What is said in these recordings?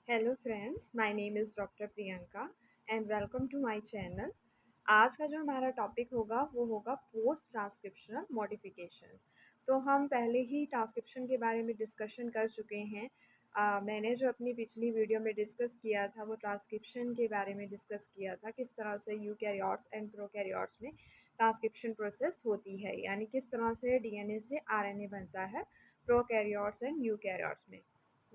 Hello friends, my name is doctor Priyanka and welcome to my channel. आज का जो हमारा टॉपिक होगा वो होगा पोस्ट ट्रांसक्रिप्शनल मॉडिफिकेशन। तो हम पहले ही ट्रांसक्रिप्शन के बारे में डिस्कशन कर चुके हैं। मैंने जो अपनी पिछली वीडियो में डिस्कस किया था वो ट्रांसक्रिप्शन के बारे में डिस्कस किया था, किस तरह से यूकैरियोट्स एंड प्रोकैरियोट्स में ट्रांसक्रिप्शन प्रोसेस होती है, यानी किस तरह से डीएनए से आरएनए बनता है प्रोकैरियोट्स एंड यूकैरियोट्स में।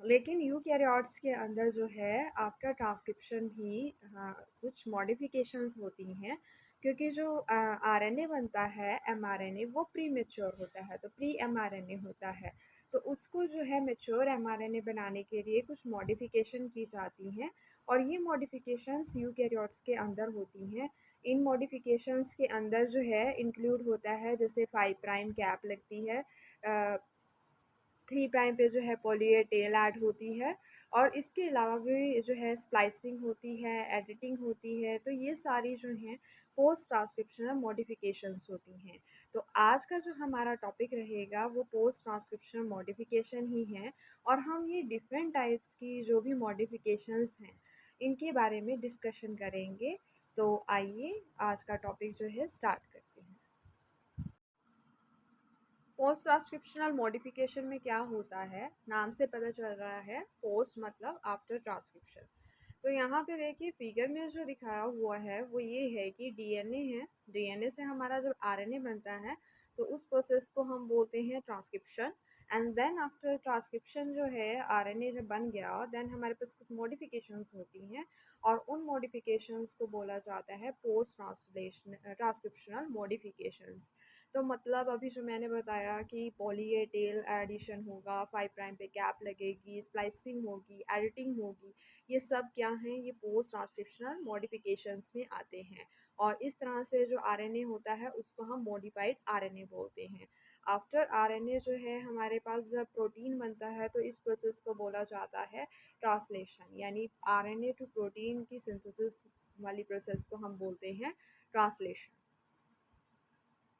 लेकिन यूकैरियोट्स के अंदर जो है आफ्टर ट्रांसक्रिप्शन भी कुछ मॉडिफिकेशंस होती हैं, क्योंकि जो आरएनए बनता है एमआरएनए वो प्री मेच्योर होता है, तो प्री एमआरएनए होता है। तो उसको जो है मेच्योर एमआरएनए बनाने के लिए कुछ मॉडिफिकेशन की जाती हैं, और ये मॉडिफिकेशंस यूकैरियोट्स के अंदर होती हैं। इन मॉडिफिकेशंस के अंदर जो है इंक्लूड होता है, जैसे 5 प्राइम कैप लगती है, 3 प्राइम पे जो है पॉली ए टेल ऐड होती है, और इसके अलावा भी जो है स्प्लाइसिंग होती है, एडिटिंग होती है। तो ये सारी जो हैं पोस्ट ट्रांसक्रिप्शनल मॉडिफिकेशंस होती हैं। तो आज का जो हमारा टॉपिक रहेगा वो पोस्ट ट्रांसक्रिप्शनल मॉडिफिकेशन ही है, और हम ये डिफरेंट टाइप्स की जो भी मॉडिफिकेशंस हैं इनके बारे में डिस्कशन करेंगे। तो आइए आज का टॉपिक जो है स्टार्ट करते हैं। पोस्ट ट्रांसक्रिप्शनल मॉडिफिकेशन में क्या होता है, नाम से पता चल रहा है पोस्ट मतलब आफ्टर ट्रांसक्रिप्शन। तो यहाँ पे देखिए फिगर में जो दिखाया हुआ है वो ये है कि डीएनए है, डीएनए से हमारा जब आरएनए बनता है तो उस प्रोसेस को हम बोलते हैं transcription. And then after transcription जो है आरएनए जब बन गया देन हमारे पास कुछ मॉडिफिकेशंस होती हैं, और उन मॉडिफिकेशंस को बोला जाता है पोस्ट ट्रांसलेशन ट्रांसक्रिप्शनल मॉडिफिकेशंस। तो मतलब अभी जो मैंने बताया कि पॉली ए टेल एडिशन होगा, 5 प्राइम पे कैप लगेगी, स्प्लाइसिंग होगी, एडिटिंग होगी, ये सब क्या हैं, ये पोस्ट ट्रांसक्रिप्शनल मॉडिफिकेशंस में आते हैं। और इस तरह से जो आरएनए होता है उसको हम मॉडिफाइड आरएनए बोलते हैं। आफ्टर आरएनए जो है हमारे पास जब प्रोटीन बनता है तो इस प्रोसेस को बोला जाता है ट्रांसलेशन, यानी आरएनए टू प्रोटीन की सिंथेसिस वाली प्रोसेस को हम बोलते हैं ट्रांसलेशन।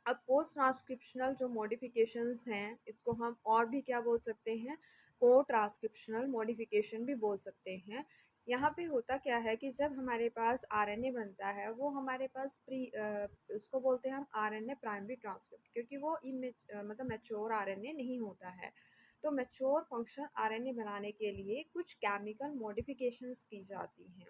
अब पोस्ट ट्रांसक्रिप्शनल जो मॉडिफिकेशंस हैं इसको हम और भी क्या बोल सकते हैं, को ट्रांसक्रिप्शनल मॉडिफिकेशन भी बोल सकते हैं। यहाँ पे होता क्या है कि जब हमारे पास आरएनए बनता है वो हमारे पास उसको बोलते हैं हम आरएनए प्राइमरी ट्रांसक्रिप्ट, क्योंकि वो मतलब मैच्योर आरएनए नहीं होता है। तो मैच्योर फंक्शन आरएनए बनाने के लिए कुछ केमिकल मॉडिफिकेशंस की जाती हैं।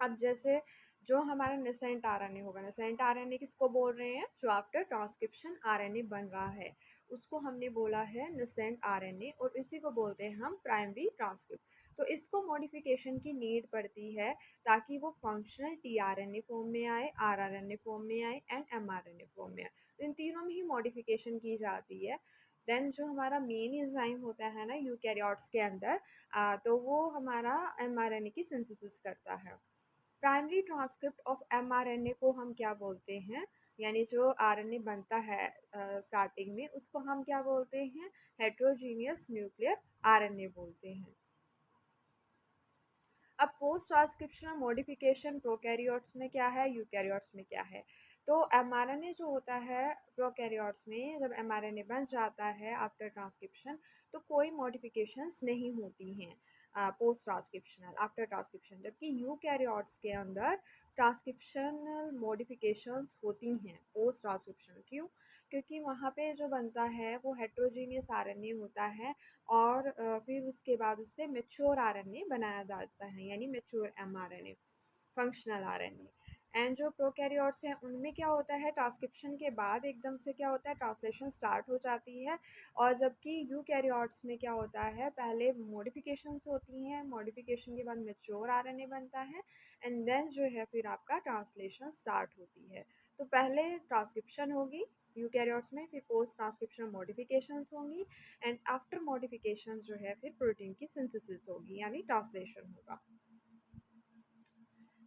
अब जैसे जो हमारा नेसेंट आरएनए होगा, नेसेंट आरएनए किसको बोल रहे हैं, जो आफ्टर ट्रांसक्रिप्शन आरएनए बन रहा है उसको हमने बोला है नेसेंट आरएनए, और इसी को बोलते हैं हम प्राइमरी ट्रांसक्रिप्ट। तो इसको मॉडिफिकेशन की नीड पड़ती है ताकि वो फंक्शनल टीआरएनए फॉर्म में आए, आरआरएनए फॉर्म में आए एंड एमआरएनए फॉर्म में आए। तो इन तीनों में ही मॉडिफिकेशन की जाती है। देन जो हमारा मेन एंजाइम होता है ना यूकैरियोट्स के अंदर, तो वो हमारा एमआरएनए की सिंथेसिस करता है। प्राइमरी ट्रांसक्रिप्ट ऑफ एमआरएनए को हम क्या बोलते हैं, यानी जो आरएनए बनता है स्टार्टिंग में उसको हम क्या बोलते हैं, हेट्रोजीनियस न्यूक्लियर आरएनए बोलते हैं। अब पोस्ट ट्रांसक्रिप्शनल मॉडिफिकेशन प्रोकैरियोट्स में क्या है, यूकैरियोट्स में क्या है। तो एमआरएनए जो होता है प्रोकैरियोट्स में, जब एमआरएनए बन जाता है आफ्टर ट्रांसक्रिप्शन तो कोई मॉडिफिकेशंस नहीं होती हैं पोस्ट ट्रांसक्रिप्शनल आफ्टर ट्रांसक्रिप्शन, जबकि यूकैरियोट्स के अंदर ट्रांसक्रिप्शनल मॉडिफिकेशंस होती हैं पोस्ट ट्रांसक्रिप्शन। क्यों? क्योंकि वहाँ पे जो बनता है वो हेट्रोजीनियस आरएनए होता है, और फिर उसके बाद उससे मैच्योर आरएनए बनाया जाता है, यानी mature mRNA, functional RNA. And जो प्रोकैरियोट्स हैं उनमें क्या होता है, ट्रांसक्रिप्शन के बाद एकदम से क्या होता है, ट्रांसलेशन स्टार्ट हो जाती है। और जबकि यूकैरियोट्स में क्या होता है, पहले मॉडिफिकेशंस होती हैं, मॉडिफिकेशन के बाद मैच्योर आरएनए बनता है, एंड देन जो है फिर आपका ट्रांसलेशन स्टार्ट होती है। तो पहले ट्रांसक्रिप्शन होगी यूकैरियोट्स में, फिर पोस्ट ट्रांसक्रिप्शनल मॉडिफिकेशंस होंगी, एंड आफ्टर मॉडिफिकेशन जो है फिर प्रोटीन की सिंथेसिस होगी, यानी ट्रांसलेशन होगा।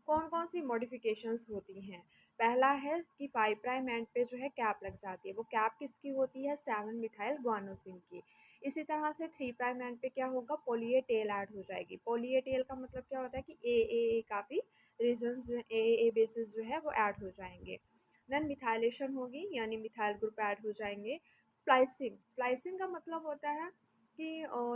कौन कौन सी मॉडिफिकेशंस होती हैं, पहला है कि 5 प्राइम एंड पे जो है कैप लग जाती है, वो कैप किसकी होती है, 7 मिथाइल गुआनोसिन की। इसी तरह से 3 प्राइम एंड पे क्या होगा, पॉली ए टेल ऐड हो जाएगी। पॉली ए टेल का मतलब क्या होता है कि ए काफ़ी रीजन्स जो ए बेसिस जो है वो ऐड हो जाएंगे। देन मिथाइलेशन होगी, यानी मिथाइल ग्रुप ऐड हो जाएंगे। स्प्लाइसिंग, स्प्लाइसिंग का मतलब होता है कि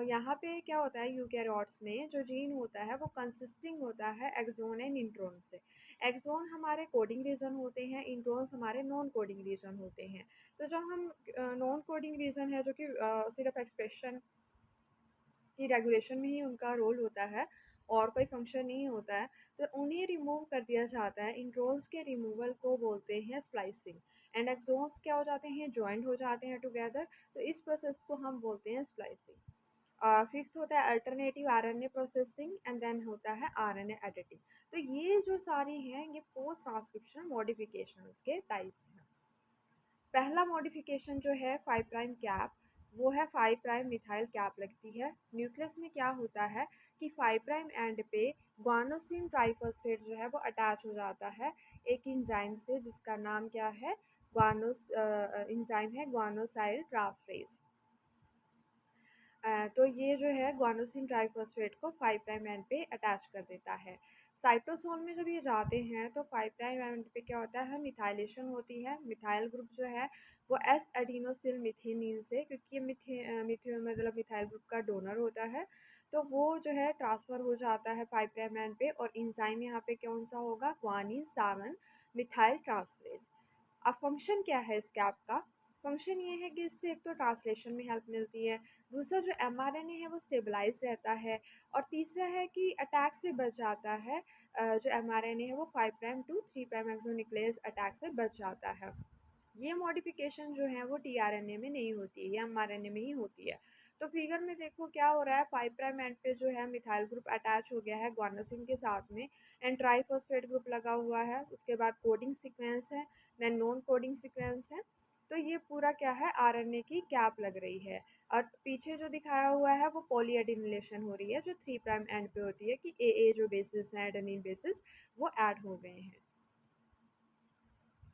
यहाँ पे क्या होता है यूकेरियोट्स में जो जीन होता है वो कंसिस्टिंग होता है एक्सोन एंड इंट्रोन से। एक्सोन हमारे कोडिंग रीजन होते हैं, इंट्रोन्स हमारे नॉन कोडिंग रीजन होते हैं। तो जब हम नॉन कोडिंग रीजन है जो कि सिर्फ एक्सप्रेशन की रेगुलेशन में ही उनका रोल होता है और कोई फंक्शन नहीं होता है, तो उन्हें रिमूव कर दिया जाता है। इंट्रोन्स के रिमूवल को बोलते हैं स्प्लाइसिंग एंड एक्सोन्स क्या हो जाते हैं, ज्वाइंट हो जाते हैं टुगेदर। तो इस प्रोसेस को हम बोलते हैं स्प्लाइसिंग। फिफ्थ होता है alternative RNA processing and then होता है आरएनए एडिटिंग। तो ये जो सारी हैं ये पोस्ट ट्रांसक्रिप्शनल मॉडिफिकेशंस के टाइप्स हैं। पहला मॉडिफिकेशन जो है 5 प्राइम कैप, वो है 5 प्राइम मिथाइल कैप लगती है। न्यूक्लियस में क्या होता है कि 5 प्राइम एंड पे ग्वानोसिन ट्राइफॉस्फेट जो है वो अटैच हो जाता है एक इंजाइम से, जिसका नाम क्या है, ग्वानोस इंजाइम है ग्वानोसाइल ट्रांसफरेज। तो ये जो है ग्वानोसिन ट्राइफॉस्फेट को 5 प्राइम एंड पे अटैच कर देता है। साइटोसोल में जब ये जाते हैं तो 5 प्राइम एंड पे क्या होता है, मिथाइलेशन होती है। मिथाइल ग्रुप जो है वो एस एडिनोसिल मिथेनिन से, क्योंकि ये मतलब मिथाइल ग्रुप का डोनर होता है, तो वो जो है ट्रांसफ़र हो जाता है 5 प्राइम एंड पे। और इंजाइम यहाँ पे कौन सा होगा, ग्वानिन 7 मिथाइल ट्रांसफरेज। अब फंक्शन क्या है इस कैप का, फंक्शन ये है कि इससे एक तो ट्रांसलेशन में हेल्प मिलती है, दूसरा जो एमआरएनए है वो स्टेबलाइज रहता है, और तीसरा है कि अटैक से बच जाता है। जो एमआरएनए है वो 5 prime to 3 prime exonuclease attack से बच जाता है। ये मॉडिफिकेशन जो है वो टीआरएनए में नहीं होती है, ये एमआरएनए में ही होती है। तो फिगर में देखो क्या हो रहा है, 5 प्राइम एंड पे जो है मिथाइल ग्रुप अटैच हो गया है ग्वानोसिन के साथ में, एंड ट्राइफॉस्फेट ग्रुप लगा हुआ है। उसके बाद कोडिंग सीक्वेंस है, देन नॉन कोडिंग सीक्वेंस है। तो ये पूरा क्या है, आरएनए की कैप लग रही है। और पीछे जो दिखाया हुआ है वो पॉलीएडिनिलेशन हो रही है जो 3 प्राइम एंड पे होती है, कि ए जो बेसिस है एडेनिन बेसिस वो ऐड हो गए हैं।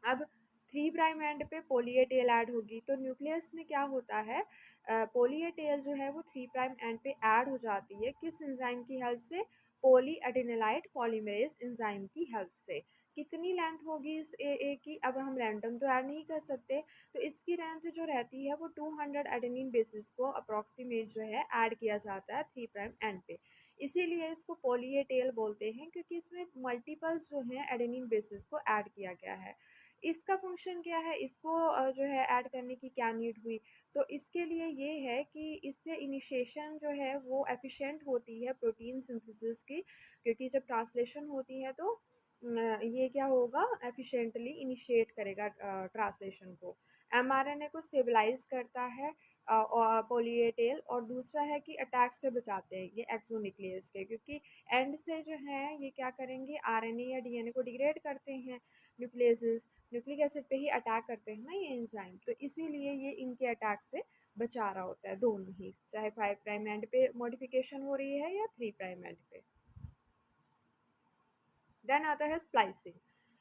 अब 3 प्राइम एंड पे पॉली ए टेल ऐड होगी, तो न्यूक्लियस में क्या होता है, पॉली ए टेल जो है वो 3 प्राइम एंड पे ऐड हो जाती है, किस एंजाइम की हेल्प से, पॉली एडिनिलाइट पॉलीमरेज एंजाइम की हेल्प से। कितनी लेंथ होगी इस ए की, अब हम रैंडम तो ऐड नहीं कर सकते, तो इसकी लेंथ जो रहती है वो 200 एडेनिन बेसिस को अप्रॉक्सीमेट जो है ऐड किया जाता है 3 प्राइम एंड पे। इसीलिए इसको पॉली ए टेल बोलते हैं, क्योंकि इसमें मल्टीपल्स जो हैं एडेनिन बेसिस को ऐड किया गया है। इसका फंक्शन क्या है, इसको जो है ऐड करने की क्या नीड हुई, तो इसके लिए ये है कि इससे इनिशिएशन जो है वो एफिशिएंट होती है प्रोटीन सिंथेसिस की, क्योंकि जब ट्रांसलेशन होती है तो ये क्या होगा, एफिशिएंटली इनिशिएट करेगा ट्रांसलेशन को। एमआरएनए को स्टेबलाइज करता है और पॉली ए टेल, और दूसरा है कि अटैक से बचाते हैं ये एक्सोन्यूक्लियस के, क्योंकि एंड से जो है ये क्या करेंगे, आरएनए या डीएनए को डिग्रेड करते हैं न्यूक्लियसेस, न्यूक्लिक एसिड पे ही अटैक करते हैं ना ये एंजाइम, तो इसीलिए ये इनके अटैक से बचा रहा होता है दोनों ही, चाहे 5 प्राइम एंड पे मॉडिफिकेशन हो रही है या 3 प्राइम एंड पे। देन आता है स्प्लाइसिंग।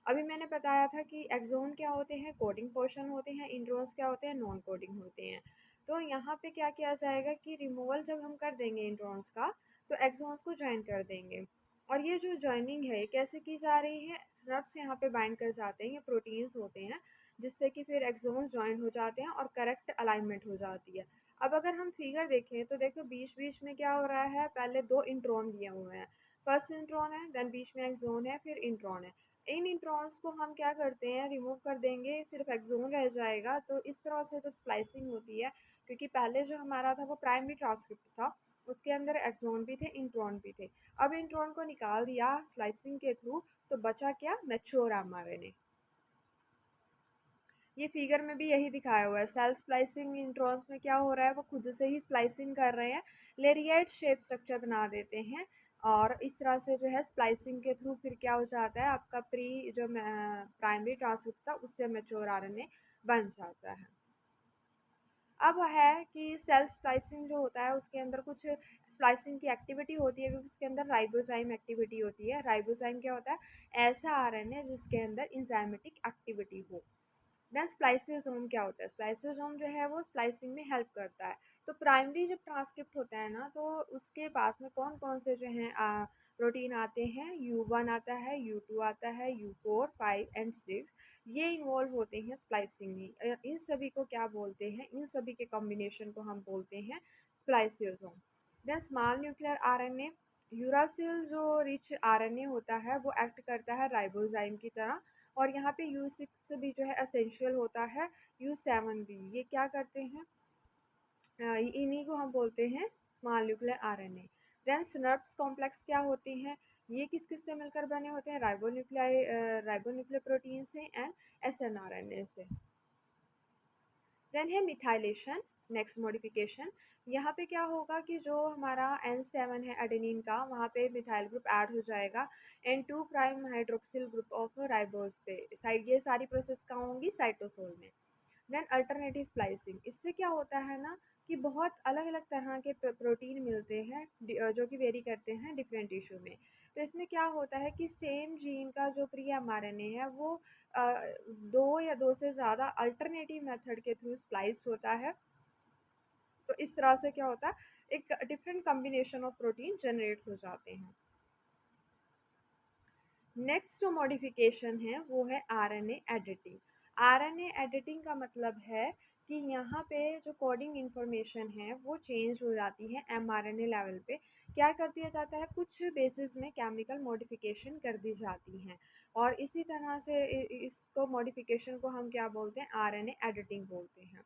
अभी मैंने बताया था कि एक्सोन क्या होते हैं, कोडिंग पोर्शन होते हैं, इंट्रोन्स क्या होते हैं, नॉन कोडिंग होते हैं। तो यहाँ पे क्या किया जाएगा कि रिमूवल जब हम कर देंगे इंट्रोन्स का, तो एक्सोन्स को ज्वाइन कर देंगे। और ये जो ज्वाइनिंग है ये कैसे की जा रही है, स्नप्स यहाँ पे बाइंड कर जाते हैं, ये प्रोटीन्स होते हैं, जिससे कि फिर एक्सोन्स ज्वाइन हो जाते हैं और करेक्ट अलाइनमेंट हो जाती है। अब अगर हम फिगर देखें तो देखो बीच बीच में क्या हो रहा है, पहले दो इंट्रॉन दिए हुए हैं, फर्स्ट इंट्रॉन है, देन बीच में एक्सोन है, फिर इंट्रॉन है। इन इंट्रॉन्स को हम क्या करते हैं, रिमूव कर देंगे, सिर्फ एक्सोन रह जाएगा। तो इस तरह से जब स्प्लाइसिंग होती है, क्योंकि पहले जो हमारा था वो प्राइमरी ट्रांसक्रिप्ट था, उसके अंदर एक्सोन भी थे, इंट्रॉन भी थे। अब इंट्रॉन को निकाल दिया स्लाइसिंग के थ्रू, तो बचा क्या, मैच्योर एमआरएनए। ये फिगर में भी यही दिखाया हुआ है, सेल्फ स्प्लाइसिंग इंट्रॉन्स में क्या हो रहा है, वो खुद से ही स्प्लाइसिंग कर रहे हैं, लेरिएट शेप स्ट्रक्चर बना देते हैं, और इस तरह से जो है स्प्लाइसिंग के थ्रू फिर क्या हो जाता है, आपका प्री जो प्राइमरी ट्रांसक्रिप्ट था उससे मैच्योर आरएनए बन जाता है। अब है कि सेल्फ स्प्लाइसिंग जो होता है उसके अंदर कुछ स्प्लाइसिंग की एक्टिविटी होती है, क्योंकि उसके अंदर राइबोजाइम एक्टिविटी होती है। राइबोजाइम क्या होता है, ऐसा आरएनए जिसके अंदर इंजाइमेटिक एक्टिविटी हो। देन स्प्लाइसियोसोम क्या होता है, स्प्लाइसियोसोम जो है वो स्प्लाइसिंग में हेल्प करता है। तो प्राइमरी जब ट्रांसक्रिप्ट होता है ना, तो उसके पास में कौन कौन से जो हैं प्रोटीन आते हैं, U1 आता है, U2 आता है, U4, 5 एंड 6, ये इन्वॉल्व होते हैं स्प्लाइसिंग में। इन सभी को क्या बोलते हैं, इन सभी के कॉम्बिनेशन को हम बोलते हैं spliceosome. Then small nuclear RNA, uracil जो रिच आरएनए होता है वो एक्ट करता है राइबोजाइम की तरह, और यहाँ पे U6 भी जो है एसेंशियल होता है, U7 भी, ये क्या करते हैं, इन्हीं को हम बोलते हैं small nuclear RNA. Then snurps complex क्या होते हैं, ये किस किस से मिलकर बने होते हैं, राइबोन्यूक्लियर प्रोटीन से एंड एसएनआरएनए से। देन है मिथाइलेशन, नेक्स्ट मॉडिफिकेशन। यहाँ पे क्या होगा कि जो हमारा N7 है एडेनिन का, वहाँ पे मिथाइल ग्रुप ऐड हो जाएगा N2 prime hydroxyl group of ribose पे साइड, ये सारी प्रोसेस कहाँ होंगी, साइटोसोल में। देन अल्टरनेटिव स्प्लाइसिंग, इससे क्या होता है ना कि बहुत अलग अलग तरह के प्रोटीन मिलते हैं जो कि वेरी करते हैं डिफरेंट टिश्यू में। तो इसमें क्या होता है कि सेम जीन का जो प्री एमआरएनए है वो दो या दो से ज़्यादा अल्टरनेटिव मेथड के थ्रू स्प्लाइस होता है। तो इस तरह से क्या होता है, एक different combination of protein generate हो जाते हैं। नेक्स्ट जो मॉडिफिकेशन है वो है आरएनए एडिटिंग। आरएनए एडिटिंग का मतलब है कि यहाँ पे जो कोडिंग इंफॉर्मेशन है वो चेंज हो जाती है एमआरएनए लेवल पे। क्या कर दिया जाता है, कुछ बेसिस में केमिकल मॉडिफिकेशन कर दी जाती हैं, और इसी तरह से इसको मॉडिफिकेशन को हम क्या बोलते हैं, आरएनए एडिटिंग बोलते हैं।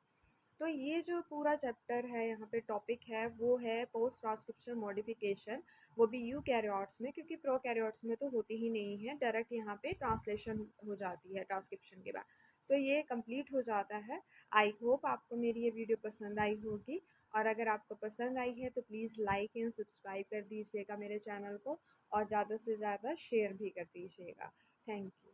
तो ये जो पूरा चैप्टर है, यहाँ पे टॉपिक है वो है पोस्ट ट्रांसक्रिप्शन मॉडिफिकेशन, वो भी यूकैरियोट्स में, क्योंकि प्रोकैरियोट्स में तो होती ही नहीं है, डायरेक्ट यहाँ पे ट्रांसलेशन हो जाती है ट्रांसक्रिप्शन के बाद। तो ये कंप्लीट हो जाता है। आई होप आपको मेरी ये वीडियो पसंद आई होगी, और अगर आपको पसंद आई है तो प्लीज़ लाइक एंड सब्सक्राइब कर दीजिएगा मेरे चैनल को, और ज़्यादा से ज़्यादा शेयर भी कर दीजिएगा। Thank you.